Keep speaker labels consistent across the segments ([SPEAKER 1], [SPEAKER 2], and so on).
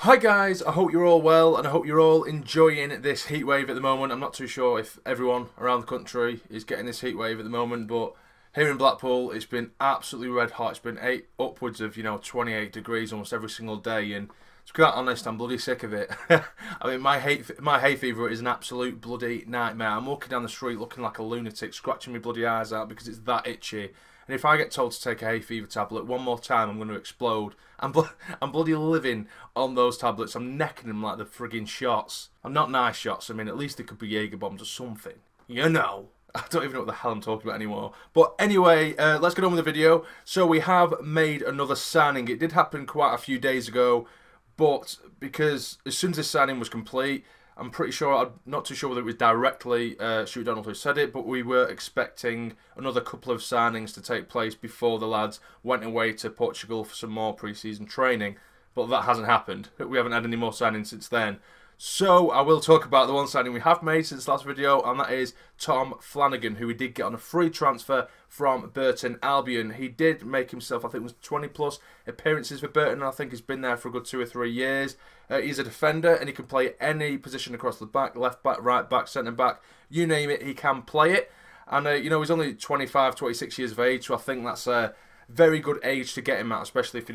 [SPEAKER 1] Hi guys, I hope you're all well and I hope you're all enjoying this heat wave at the moment. I'm not too sure if everyone around the country is getting this heat wave at the moment, but here in Blackpool it's been absolutely red hot. It's been upwards of 28 degrees almost every single day, and to be quite honest, I'm bloody sick of it. I mean, my hay fever is an absolute bloody nightmare. I'm walking down the street looking like a lunatic, scratching my bloody eyes out because it's that itchy. And if I get told to take a hay fever tablet one more time, I'm going to explode. I'm bloody living on those tablets. I'm necking them like the frigging shots. I'm not nice shots. I mean, at least they could be Jaeger bombs or something. You know. I don't even know what the hell I'm talking about anymore. But anyway, let's get on with the video. So we have made another signing. It did happen quite a few days ago, but because as soon as this signing was complete, I'm pretty sure, I'm not too sure whether it was directly Stewart Donald who said it, but we were expecting another couple of signings to take place before the lads went away to Portugal for some more pre-season training. But that hasn't happened. We haven't had any more signings since then. So I will talk about the one signing we have made since last video, and that is Tom Flanagan, who we did get on a free transfer from Burton Albion. He did make himself, I think it was 20 plus appearances for Burton, and I think he's been there for a good 2 or 3 years. He's a defender and he can play any position across the back, left back, right back, centre back, you name it, he can play it. And he's only 25, 26 years of age, so I think that's a very good age to get him at, especially if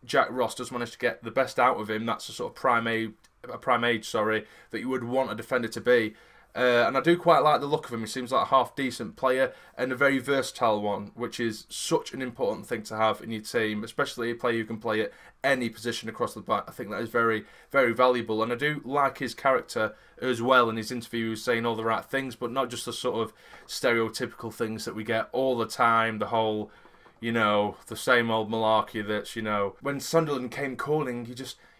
[SPEAKER 1] Jack Ross does manage to get the best out of him. That's a sort of prime age, that you would want a defender to be. And I do quite like the look of him. He seems like a half-decent player and a very versatile one, which is such an important thing to have in your team, especially a player who can play at any position across the back. I think that is very, very valuable. And I do like his character as well in his interviews, saying all the right things, but not just the sort of stereotypical things that we get all the time, the whole, the same old malarkey that's, when Sunderland came calling,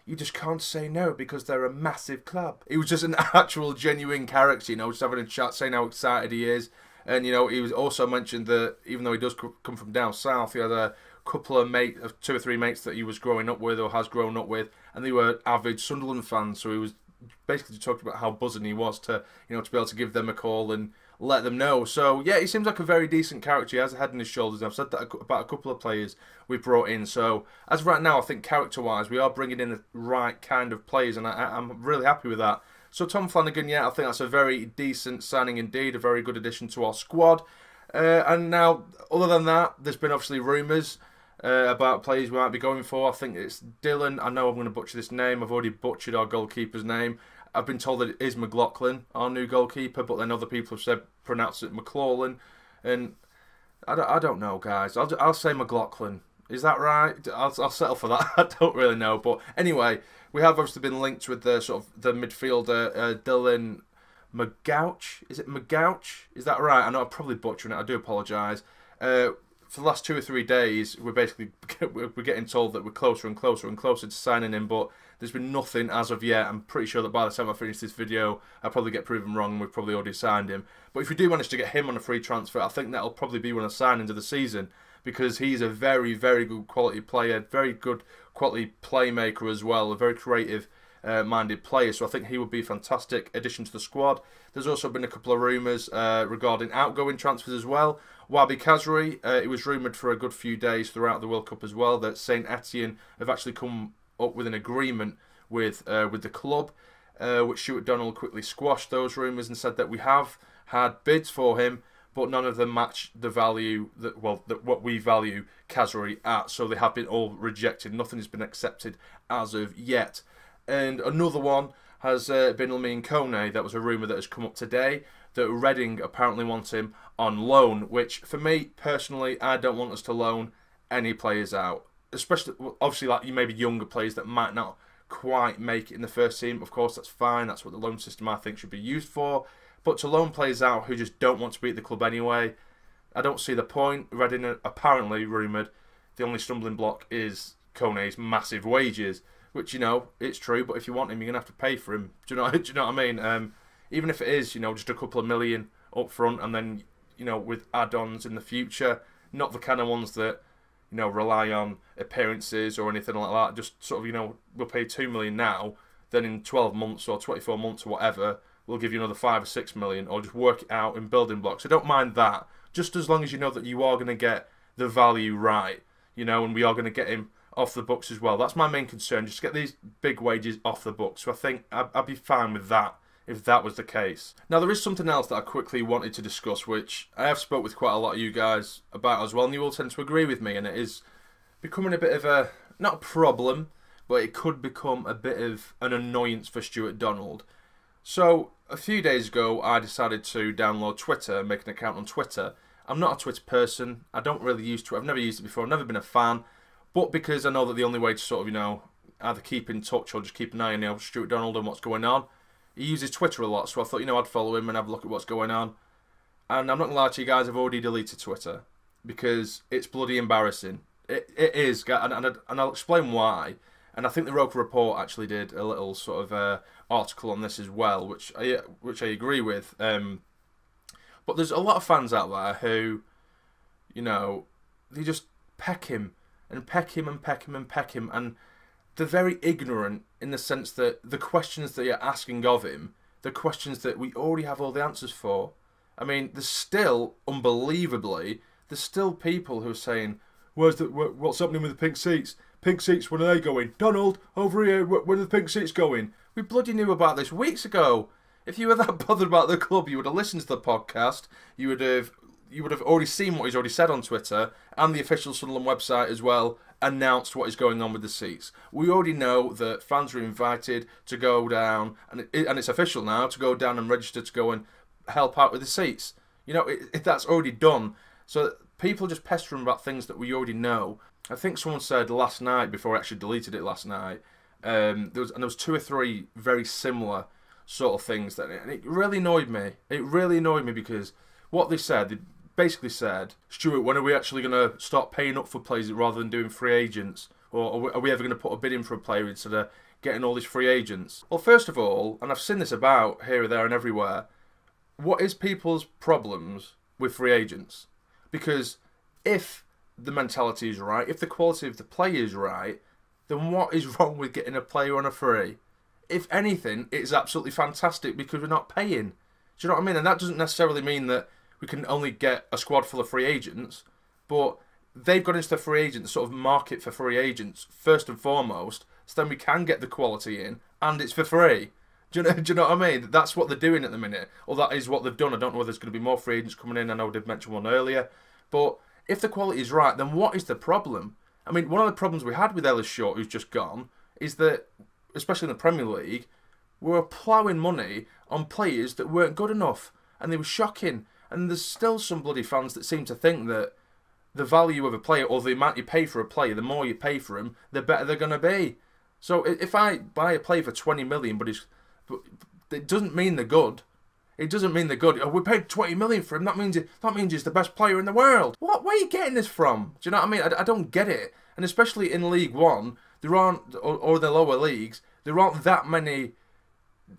[SPEAKER 1] you just can't say no because they're a massive club. He was just an actual genuine character, just having a chat, saying how excited he is. And, he was also mentioned that even though he does come from down south, he had a couple of 2 or 3 mates that he was growing up with or has grown up with, and they were avid Sunderland fans. So he was basically talking about how buzzing he was to, to be able to give them a call and let them know. So yeah, he seems like a very decent character. He has a head on his shoulders. And I've said that about a couple of players we've brought in. So as of right now, I think character-wise, we are bringing in the right kind of players, and I'm really happy with that. So Tom Flanagan, yeah, I think that's a very decent signing indeed, a very good addition to our squad. And now, other than that, there's been obviously rumours about players we might be going for. I think it's Dylan. I know I'm going to butcher this name. I've already butchered our goalkeeper's name. I've been told that it is McLaughlin, our new goalkeeper, but then other people have said pronounce it McLaughlin, and I don't know, guys. I'll say McLaughlin. Is that right? I'll settle for that. I don't really know, but anyway, we have obviously been linked with the sort of the midfielder Dylan McGouch. Is it McGouch? Is that right? I know I'm probably butchering it. I do apologise. For the last 2 or 3 days, we're getting told that we're closer and closer and closer to signing him, but there's been nothing as of yet. I'm pretty sure that by the time I finish this video, I'll probably get proven wrong and we've probably already signed him. But if we do manage to get him on a free transfer, I think that'll probably be one of the signings of the season, because he's a very, very good quality player, very good quality playmaker as well, a very creative minded player, so I think he would be a fantastic addition to the squad. There's also been a couple of rumours regarding outgoing transfers as well. Wabi Kazri, it was rumoured for a good few days throughout the World Cup as well that Saint Etienne have actually come up with an agreement with the club, which Stewart Donald quickly squashed those rumours and said that we have had bids for him, but none of them match the value what we value Kazri at, so they have been all rejected. Nothing has been accepted as of yet. And another one has been Lamine Kone. That was a rumour that has come up today that Reading apparently wants him on loan, which for me personally, I don't want us to loan any players out, especially obviously like you maybe younger players that might not quite make it in the first team. Of course, that's fine. That's what the loan system I think should be used for. But to loan players out who just don't want to be at the club anyway, I don't see the point. Reading apparently rumoured the only stumbling block is Kone's massive wages, which it's true. But if you want him, you're gonna have to pay for him. Do you know what I mean? Even if it is just a couple of million up front, and then with add-ons in the future, not the kind of ones that rely on appearances or anything like that. Just sort of we'll pay 2 million now, then in 12 months or 24 months or whatever, we'll give you another 5 or 6 million, or just work it out in building blocks. I don't mind that, just as long as you know that you are going to get the value right, and we are going to get him off the books as well. That's my main concern, just to get these big wages off the books. So I think I'd be fine with that if that was the case. Now, there is something else that I quickly wanted to discuss, which I have spoke with quite a lot of you guys about as well, and you all tend to agree with me, and it is becoming a bit of a, not a problem, but it could become a bit of an annoyance for Stewart Donald. So, a few days ago, I decided to download Twitter and make an account on Twitter. I'm not a Twitter person. I don't really use Twitter. I've never used it before. I've never been a fan. But because I know that the only way to sort of, you know, either keep in touch or just keep an eye on, you know, Stewart Donald and what's going on, he uses Twitter a lot. So I thought, you know, I'd follow him and have a look at what's going on. And I'm not going to lie to you guys, I've already deleted Twitter because it's bloody embarrassing. It is, and I'll explain why. And I think the Roker Report actually did a little sort of article on this as well, which I agree with. But there's a lot of fans out there who, you know, they just peck him and peck him and peck him and peck him, and they're very ignorant in the sense that the questions that you're asking of him, the questions that we already have all the answers for. I mean, there's still, unbelievably, there's still people who are saying, what's happening with the pink seats? Pink seats, when are they going? Donald, over here, when are the pink seats going? We bloody knew about this weeks ago. If you were that bothered about the club, you would have listened to the podcast. You would have already seen what he's already said on Twitter, and the official Sunderland website as well announced what is going on with the seats. We already know that fans are invited to go down, and it's official now, to go down and register to go and help out with the seats. You know, that's already done. So people just pester him about things that we already know. I think someone said last night, before I actually deleted it last night, there was 2 or 3 very similar sort of things and it really annoyed me. It really annoyed me because what they basically said, Stuart, when are we actually going to start paying up for players rather than doing free agents? Or are we ever going to put a bid in for a player instead of getting all these free agents? Well, first of all, and I've seen this about here, there and everywhere, what is people's problems with free agents? Because if the mentality is right, if the quality of the play is right, then what is wrong with getting a player on a free? If anything, it's absolutely fantastic because we're not paying. Do you know what I mean? And that doesn't necessarily mean that we can only get a squad full of free agents, but they've got into the free agent sort of market for free agents first and foremost, so then we can get the quality in, and it's for free. Do you know what I mean? That's what they're doing at the minute, or that is what they've done. I don't know whether there's going to be more free agents coming in. I know I did mention one earlier, but if the quality is right, then what is the problem? I mean, one of the problems we had with Ellis Short, who's just gone, is that, especially in the Premier League, we were ploughing money on players that weren't good enough, and they were shocking. And there's still some bloody fans that seem to think that the value of a player, or the amount you pay for a player, the more you pay for them, the better they're going to be. So if I buy a player for 20 million, but it doesn't mean they're good. It doesn't mean they're good. Oh, we paid 20 million for him. That means he's the best player in the world. What? Where are you getting this from? Do you know what I mean? I don't get it. And especially in League One, there aren't, or the lower leagues, there aren't that many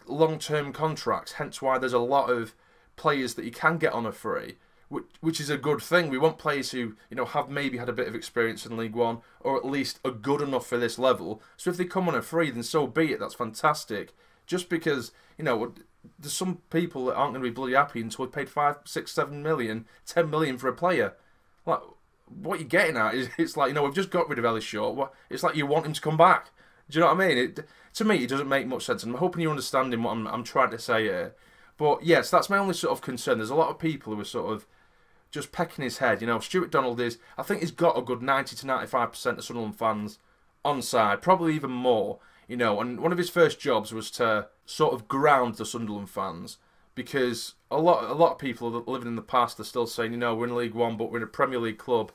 [SPEAKER 1] long-term contracts. Hence why there's a lot of players that you can get on a free, which is a good thing. We want players who, you know, have maybe had a bit of experience in League One, or at least are good enough for this level. So if they come on a free, then so be it. That's fantastic. Just because, you know, there's some people that aren't going to be bloody happy until we paid 5, 6, 7 million, 10 million for a player. Like, what you're getting at is, it's like, you know, we've just got rid of Ellis Short. It's like you want him to come back. Do you know what I mean? To me, it doesn't make much sense. And I'm hoping you're understanding what I'm trying to say here. But yes, that's my only sort of concern. There's a lot of people who are sort of just pecking his head. You know, Stewart Donald I think he's got a good 90 to 95% of Sunderland fans on side, probably even more. You know, and one of his first jobs was to sort of ground the Sunderland fans, because a lot of people living in the past are still saying, you know, we're in League One, but we're in a Premier League club.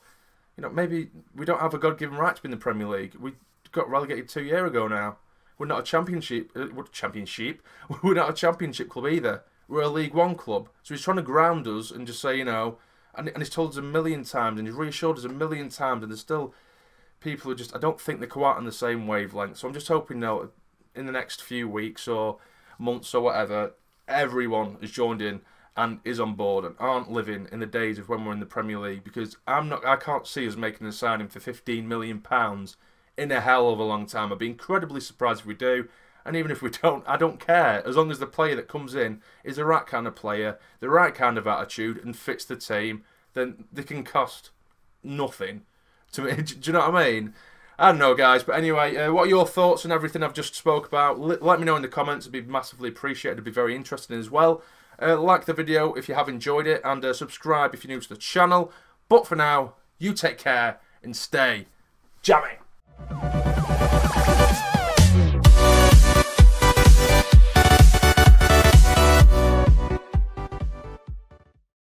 [SPEAKER 1] You know, maybe we don't have a God-given right to be in the Premier League. We got relegated 2 years ago now. We're not a championship. We're not a championship club either. We're a League One club. So he's trying to ground us and just say, you know, and he's told us a million times, and he's reassured us a million times, and there's still people who just, I don't think they're quite on the same wavelength. So I'm just hoping now, in the next few weeks or months or whatever, everyone has joined in and is on board and aren't living in the days of when we're in the Premier League, because I can't see us making a signing for £15 million in a hell of a long time. I'd be incredibly surprised if we do. And even if we don't, I don't care. As long as the player that comes in is the right kind of player, the right kind of attitude, and fits the team, then they can cost nothing to me. Do you know what I mean? I don't know, guys. But anyway, what are your thoughts on everything I've just spoke about? Let me know in the comments. It'd be massively appreciated. It'd be very interesting as well. Like the video if you have enjoyed it, and subscribe if you're new to the channel. But for now, you take care and stay jammy.